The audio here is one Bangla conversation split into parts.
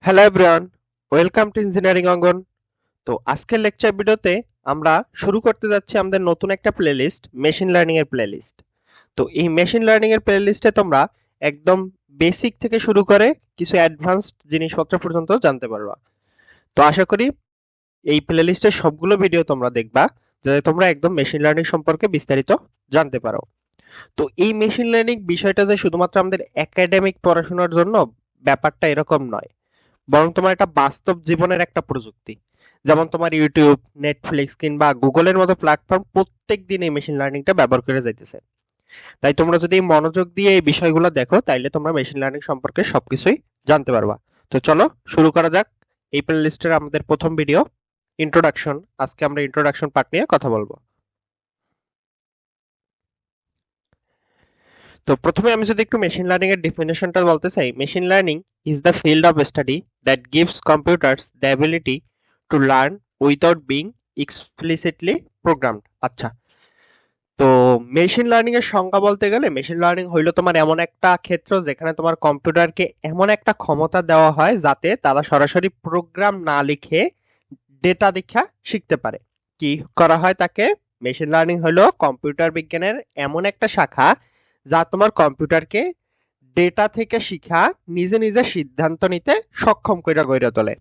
Hello everyone, welcome to engineering Angan. তো আজকের লেকচার ভিডিওতে আমরা শুরু করতে যাচ্ছি আমাদের নতুন একটা প্লেলিস্ট, মেশিন লার্নিং এর প্লেলিস্ট। তো এই মেশিন লার্নিং এর প্লেলিস্টে তোমরা একদম বেসিক থেকে শুরু করে কিছু অ্যাডভান্সড জিনিসপত্র পর্যন্ত জানতে পারবা। তো আশা করি এই প্লেলিস্টের সবগুলো ভিডিও তোমরা দেখবা, যাতে তোমরা একদম মেশিন লার্নিং সম্পর্কে বিস্তারিত জানতে পারো। তো এই মেশিন লার্নিং বিষয়টা যে শুধুমাত্র আমাদের একাডেমিক পড়াশোনার জন্য, ব্যাপারটা এরকম নয়, বরং তোমার একটা বাস্তব জীবনের একটা প্রযুক্তি। যেমন তোমার ইউটিউব, নেটফ্লিক্স কিংবা গুগলের মতো প্ল্যাটফর্ম প্রত্যেক দিন এই মেশিন লার্নিংটা ব্যবহার করে যাইতেছে। তাই তোমরা যদি মনোযোগ দিয়ে এই বিষয়গুলো দেখো, তাইলে তোমরা মেশিন লার্নিং সম্পর্কে সবকিছুই জানতে পারবা। তো চলো শুরু করা যাক। এই প্লে লিস্টের আমাদের প্রথম ভিডিও, ইন্ট্রোডাকশন। আজকে আমরা ইন্ট্রোডাকশন পার্ট নিয়ে কথা বলবো। তো প্রথমে আমি যদি একটু মেশিন লার্নিং এর ডেফিনেশনটা বলতে চাই, machine learning is the field of study that gives computers the ability to learn without being explicitly programmed. আচ্ছা, তো মেশিন লার্নিং এর সংজ্ঞা বলতে গেলে, মেশিন লার্নিং হইলো তোমার এমন একটা ক্ষেত্র যেখানে তোমার কম্পিউটারকে এমন একটা ক্ষমতা দেওয়া হয় যাতে তারা সরাসরি প্রোগ্রাম না লিখে ডেটা দেখা শিখতে পারে। কি করা হয় তাকে? মেশিন লার্নিং হলো কম্পিউটার বিজ্ঞানের এমন একটা শাখা যা তোমার কম্পিউটারকে ডেটা থেকে শিখা, নিজে নিজে সিদ্ধান্ত নিতে সক্ষম কইরা গইরা তোলে।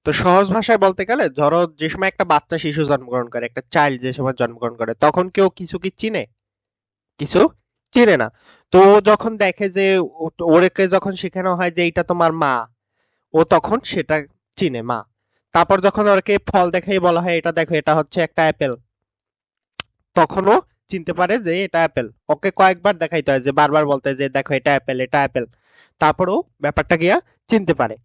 তো সহজ ভাষায় বলতে গেলে, ধরো যে সময় একটা বাচ্চা শিশু জন্মগ্রহণ করে, একটা চাইল্ড যে সময় জন্মগ্রহণ করে, তখন কেউ কিছু কি চিনে? কিছু চিনে না। তো ও যখন দেখে যে ওকে যখন শেখানো হয় যে এইটা তোমার মা, ও তখন সেটা চিনে, মা। তারপর যখন ওকে ফল দেখাই বলা হয় এটা দেখো, এটা হচ্ছে একটা অ্যাপেল, তখনও চিনতে পারে যে এটা অ্যাপেল। ওকে কয়েকবার দেখাইতে হয়, যে বারবার বলতে হয় যে দেখো এটা অ্যাপেল, এটা অ্যাপেল, তারপরও ব্যাপারটা গিয়া চিনতে পারে।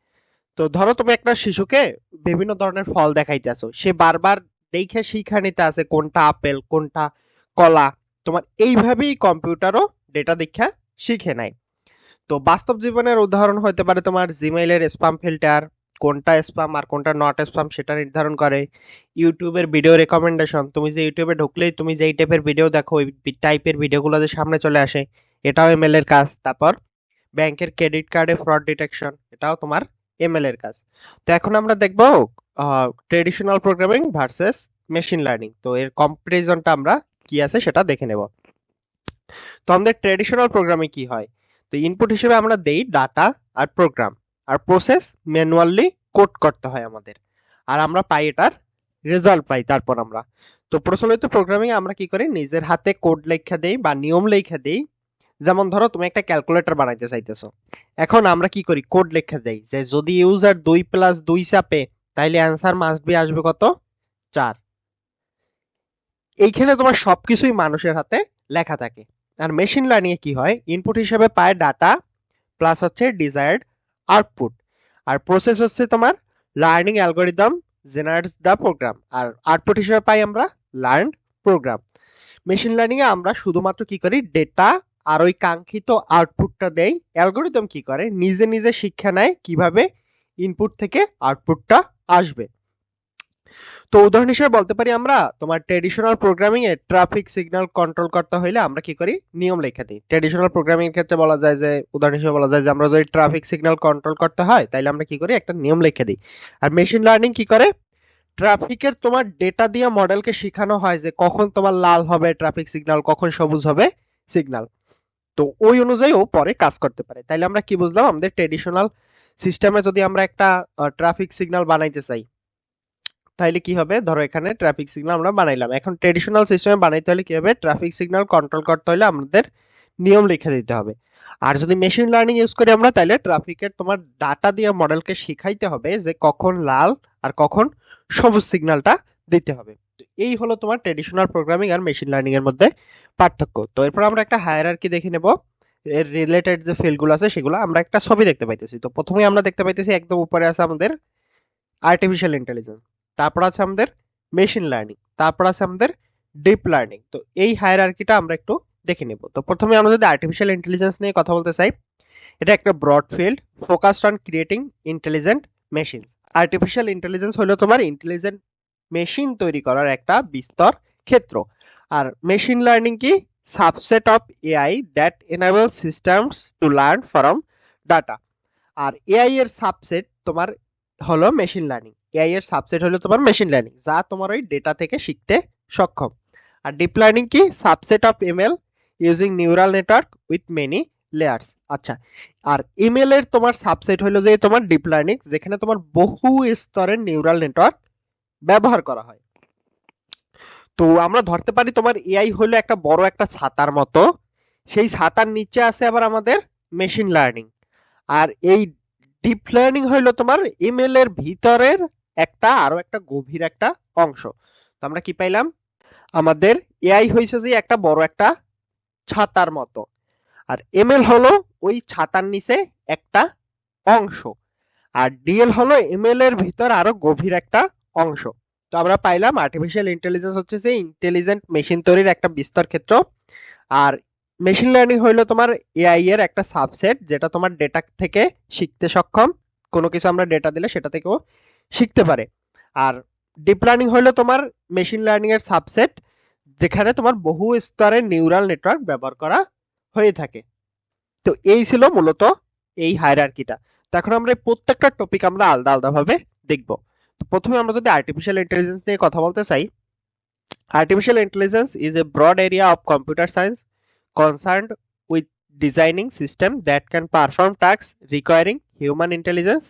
তো ধরো তুমি একটা শিশুকে বিভিন্ন ধরনের ফল দেখাইতেছো, সে বারবার দেখে শিখা নিতে আছে কোনটা আপেল কোনটা কলা। তোমার এইভাবেই কম্পিউটারও ডেটা দীক্ষা শিখে নেয়। তো বাস্তব জীবনের উদাহরণ হতে পারে তোমার জিমেইলের স্প্যাম ফিল্টার, কোনটা স্প্যাম আর কোনটা নট স্প্যাম সেটা নির্ধারণ করে। ইউটিউবের ভিডিও রেকমেন্ডেশন, তুমি যে ইউটিউবে ঢুকলেই তুমি যেই টাইপের ভিডিও দেখো ওই টাইপের ভিডিওগুলো যে সামনে চলে আসে, এটাও এমএল এর কাজ। তারপর ব্যাংকের ক্রেডিট কার্ডে ফ্রড ডিটেকশন, এটাও তোমার এমএল এর কাজ। তো এখন আমরা দেখবো traditional programming versus machine learning. তো এর কম্পারিজনটা আমরা কি আছে সেটা দেখে নেব। তো আমাদের ট্রেডিশনাল প্রোগ্রামে কি হয়? তো ইনপুট হিসেবে আমরা দেই ডাটা আর প্রোগ্রাম, আর প্রসেস ম্যানুয়ালি কোড করতে হয় আমাদের, আর আমরা পাই এটার রেজাল্ট পাই। তারপর আমরা, তো প্রচলিত প্রোগ্রামিং আমরা কি করি, নিজের হাতে কোড লেখা দেই বা নিয়ম লেখা দেই। যেমন ধরো তুমি একটা ক্যালকুলেটর বানাইতে চাইতেছো, এখন আমরা কি করি, কোড লেখা দেই যে যদি ইউজার 2 + 2 চাপে তাইলে অ্যান্সার মাস্ট বি আসবে কত, 4। এইখানে তোমার সবকিছুই মানুষের হাতে লেখা থাকে। আর মেশিন লার্নিং এ কি হয়, ইনপুট হিসেবে পায় ডাটা প্লাস হচ্ছে ডিজায়ার্ড আউটপুট, আর প্রসেস হচ্ছে তোমার লার্নিং অ্যালগোরিদম জেনারেটস দা প্রোগ্রাম, আর আউটপুট হিসেবে পাই আমরা লার্নড প্রোগ্রাম। মেশিন লার্নিং এ আমরা শুধুমাত্র কি করি, ডেটা আর ওই কাঙ্ক্ষিত আউটপুটটা দেই। অ্যালগোরিদম কি করে, নিজে নিজে শিক্ষা নেয় কিভাবে ইনপুট থেকে আউটপুটটা আসবে। তো উদাহরণ হিসেবে বলতে পারি, আমরা তোমার ট্রেডিশনাল প্রোগ্রামিং এ ট্রাফিক সিগন্যাল কন্ট্রোল করতে হইলে আমরা কি করি, নিয়ম লিখে দিই। ট্রেডিশনাল প্রোগ্রামিং এর ক্ষেত্রে বলা যায় যে, উদাহরণ হিসেবে বলা যায় যে আমরা যদি ট্রাফিক সিগন্যাল কন্ট্রোল করতে হয় তাইলে আমরা কি করি, একটা নিয়ম লিখে দিই। আর মেশিন লার্নিং কি করে, ট্রাফিকের তোমার ডেটা দিয়ে মডেলকে শেখানো হয় যে কখন তোমার লাল হবে ট্রাফিক সিগন্যাল, কখন সবুজ হবে সিগন্যাল। তো ওই অনুযায়ী ও পরে কাজ করতে পারে। তাইলে আমরা কি বুঝলাম, আমাদের ট্রেডিশনাল সিস্টেমে যদি আমরা একটা ট্রাফিক সিগন্যাল বানাইতে চাই, তাইলে কি হবে, ধরো এখানে ট্রাফিক সিগন্যাল আমরা বানাইলাম। এখন ট্রেডিশনাল সিস্টেমে বানাইতে হলে কি হবে, ট্রাফিক সিগন্যাল কন্ট্রোল করতে হলে আমাদের নিয়ম লিখে দিতে হবে। আর যদি মেশিন লার্নিং ইউজ করি আমরা, তাইলে ট্রাফিকের তোমার ডাটা দিয়ে মডেলকে শিখাইতে হবে যে কখন লাল আর কখন সবুজ সিগন্যালটা দিতে হবে। তো এই হলো তোমার ট্রেডিশনাল প্রোগ্রামিং আর মেশিন লার্নিং এর মধ্যে পার্থক্য। তো এরপর আমরা একটা হায়ারার্কি দেখে নেব, এর রিলেটেড যে ফিল্ডগুলো আছে সেগুলো। আমরা একটা ছবি দেখতে পাইতেছি। তো প্রথমেই আমরা দেখতে পাইতেছি একদম উপরে আছে আমাদের আর্টিফিশিয়াল ইন্টেলিজেন্স, তারপর আছে আমাদের মেশিন লার্নিং, তারপর আছে আমাদের ডিপ লার্নিং। তো এই হায়ারার্কিটা আমরা একটু দেখে নেব। তো প্রথমে আমরা যদি আর্টিফিশিয়াল ইন্টেলিজেন্স নিয়ে কথা বলতে চাই, এটা একটা broad field focused on creating intelligent machine. Artificial intelligence হলো তোমার ইন্টেলিজেন্ট মেশিন তৈরি করার একটা বিস্তর ক্ষেত্র। আর মেশিন লার্নিং কি, subset of AI that enable systems to learn from data. আর এআই এর সাবসেট তোমার হলো মেশিন লার্নিং। এআই এর সাবসেট হলো তোমার মেশিন লার্নিং, যা তোমার ওই ডেটা থেকে শিখতে সক্ষম। আর ডিপ লার্নিং কি? Subset of ML using neural network with many layers. আচ্ছা, আর এমএল এর তোমার সাবসেট হলো যে তোমার ডিপ লার্নিং, যেখানে তোমার বহু স্তরের নিউরাল নেটওয়ার্ক ব্যবহার করা হয়। তো আমরা ধরতে পারি তোমার এআই হলো একটা বড় একটা ছাতার মতো, সেই ছাতার নিচে আছে আবার আমাদের মেশিন লার্নিং। আর এই ডিপ লার্নিং হইলো তোমার এমএল এর ভিতরের আরো একটা গভীর একটা অংশ। তো আমরা কি পাইলাম? আমাদের এআই হইছে যে একটা বড় একটা ছাতার মতো, আর এমএল হলো ওই ছাতার নিচে একটা অংশ, আর ডিএল হলো এমএল এর ভিতর আরো গভীর একটা অংশ। তো আমরা পাইলাম আর্টিফিশিয়াল ইন্টেলিজেন্স হচ্ছে যে ইন্টেলিজেন্ট মেশিন তৈরির একটা বিস্তর ক্ষেত্র, আর মেশিন লার্নিং হইলো তোমার এআই এর একটা সাবসেট, যেটা তোমার ডেটা থেকে শিখতে সক্ষম। কোনো কিছু আমরা ডেটা দিলে সেটা থেকেও শিখতে পারে। আর ডিপ লার্নিং হইলো তোমার মেশিন লার্নিং এর সাবসেট, যেখানে তোমার বহু স্তরের নিউরাল নেটওয়ার্ক ব্যবহার করা হয়ে থাকে। তো এই ছিল মূলত এই হায়ারার্কিটা। তো এখন আমরা এই প্রত্যেকটা টপিক আমরা আলাদা আলাদা ভাবে দেখব। তো প্রথমে আমরা যদি আর্টিফিশিয়াল ইন্টেলিজেন্স নিয়ে কথা বলতে চাই, artificial intelligence is a broad area of computer science concerned with designing systems that can perform tasks requiring human intelligence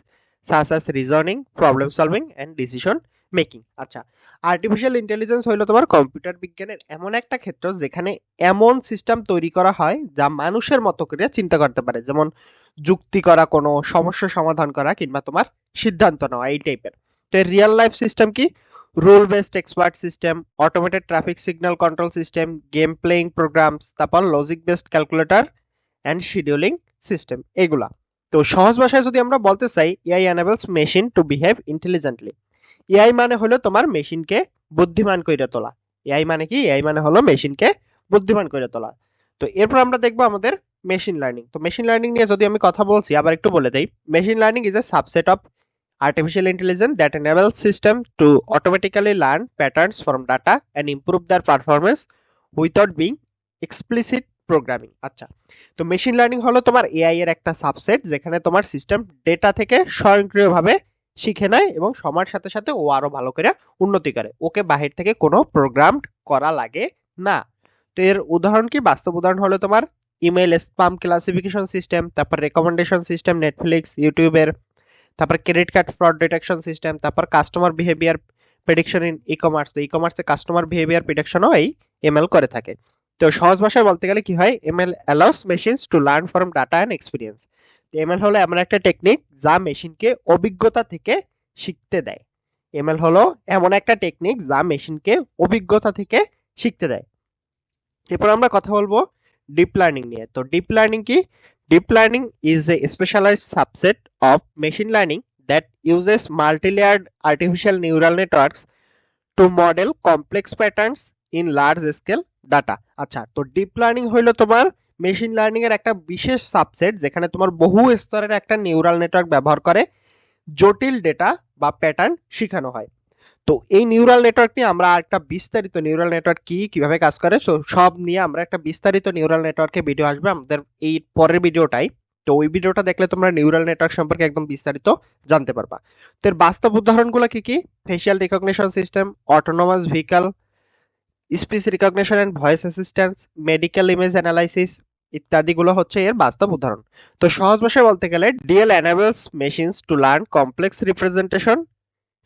such as reasoning, problem solving and decision making. আচ্ছা, আর্টিফিশিয়াল ইন্টেলিজেন্স হইলো তোমার কম্পিউটার বিজ্ঞানের এমন একটা ক্ষেত্র যেখানে এমন সিস্টেম তৈরি করা হয় যা মানুষের মতো করে চিন্তা করতে পারে, যেমন যুক্তি করা, কোনো সমস্যা সমাধান করা, কিংবা তোমার সিদ্ধান্ত নেওয়া, এই টাইপের। তো রিয়েল লাইফ সিস্টেম কি? Rule based expert system, automated traffic signal control system, game playing programs, তারপর logic based calculator and scheduling system, এগুলা। তো সহজ ভাষায় যদি আমরা বলতে চাই, AI enables machine to behave intelligently. AI মানে হলো তোমার মেশিনকে বুদ্ধিমান করে তোলা। এআই মানে কি? এআই মানে হলো মেশিনকে বুদ্ধিমান করে তোলা। তো এরপর আমরা দেখবো আমাদের মেশিন লার্নিং। তো মেশিন লার্নিং নিয়ে যদি আমি কথা বলছি, আবার একটু বলে দেই। Machine learning is a subset of artificial intelligence that enables system to automatically learn patterns from data and improve their performance without being explicit programming। আচ্ছা, তো মেশিন লার্নিং হলো তোমার এআই এর একটা সাবসেট, যেখানে তোমার সিস্টেম ডেটা থেকে স্বয়ংক্রিয়ভাবে শিখে নেয় এবং সময়ের সাথে সাথে ও আরো ভালো করে উন্নতি করে। ওকে বাহির থেকে কোনো প্রোগ্রাম করা লাগে না। তো এর উদাহরণ কি? বাস্তব উদাহরণ হলো তোমার ইমেল স্প্যাম ক্লাসিফিকেশন সিস্টেম, তারপর রেকমেন্ডেশন সিস্টেম নেটফ্লিক্স, ইউটিউবের, তারপর credit card fraud detection system, তারপর customer behaviour prediction in e commerce. তো ই কমার্সে কাস্টমার বিহেভিয়ার প্রেডিকশনও এই এমএল করে থাকে। তো সহজ ভাষায় বলতে গেলে কি হয়? ML allows machines to learn from data and experience. ML হলো এমন একটা টেকনিক যা মেশিনকে অভিজ্ঞতা থেকে শিখতে দেয়। এমএল হলো এমন একটা টেকনিক যা মেশিনকে অভিজ্ঞতা থেকে শিখতে দেয়। এরপর আমরা কথা বলবো ডিপ লার্নিং নিয়ে। তো ডিপ লার্নিং কি? Deep learning is a specialized subset of machine learning that uses multi-layered artificial neural networks to model complex patterns in large scale data। আচ্ছা, তো ডিপ লার্নিং হইলো তোমার মেশিন লার্নিং এর একটা বিশেষ সাবসেট, যেখানে তোমার বহু স্তরের একটা নিউরাল নেটওয়ার্ক ব্যবহার করে জটিল ডেটা বা প্যাটার্ন শেখানো হয়। তো এই নিউরাল নেটওয়ার্ক নিয়ে আমরা একটা বিস্তারিত নিউরাল নেটওয়ার্ক কি, কিভাবে কাজ করে, সব নিয়ে আমরা একটা বিস্তারিত নিউরাল নেটওয়ার্কের ভিডিও আসবে আমাদের এই পরের ভিডিওটাই। তো ওই ভিডিওটা দেখলে তোমরা নিউরাল নেটওয়ার্ক সম্পর্কে একদম বিস্তারিত জানতে পারবা। তো এর বাস্তব উদাহরণগুলো কি কি? Facial recognition system, autonomous vehicle, speech recognition and voice assistance, medical image analysis ইত্যাদিগুলো হচ্ছে এর বাস্তব উদাহরণ। তো সহজ ভাষায় বলতে গেলে DL enables machines to learn complex representation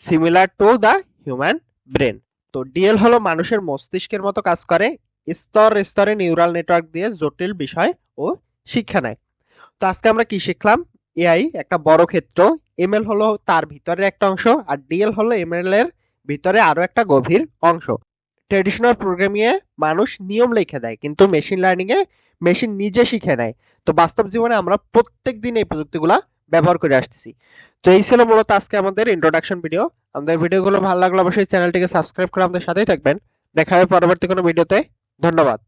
similar to the human brain. তো ডিএল হলো মানুষের মস্তিষ্কের মতো কাজ করে, স্তর স্তরে নিউরাল নেটওয়ার্ক দিয়ে জটিল বিষয় ও শিক্ষা নেয়। তো আজকে আমরা কি শিখলাম? এআই একটা বড় ক্ষেত্র, এমএল হলো তার ভিতরে একটা অংশ, আর ডিএল হলো এমএল এর ভিতরে আরো একটা গভীর অংশ। ট্রেডিশনাল প্রোগ্রামিং এ মানুষ নিয়ম লিখে দেয়, কিন্তু মেশিন লার্নিং এ মেশিন নিজে শিখে নেয়। তো বাস্তব জীবনে আমরা প্রত্যেকদিন এই প্রযুক্তিগুলা ব্যবহার করে আসতেছি। তো এই ছিল মূলত আজকে আমাদের ইন্ট্রোডাকশন ভিডিও। আমাদের ভিডিওগুলো ভালো লাগলে অবশ্যই চ্যানেলটিকে সাবস্ক্রাইব করে আমাদের সাথেই থাকবেন। দেখা হবে পরবর্তী কোনো ভিডিওতে। ধন্যবাদ।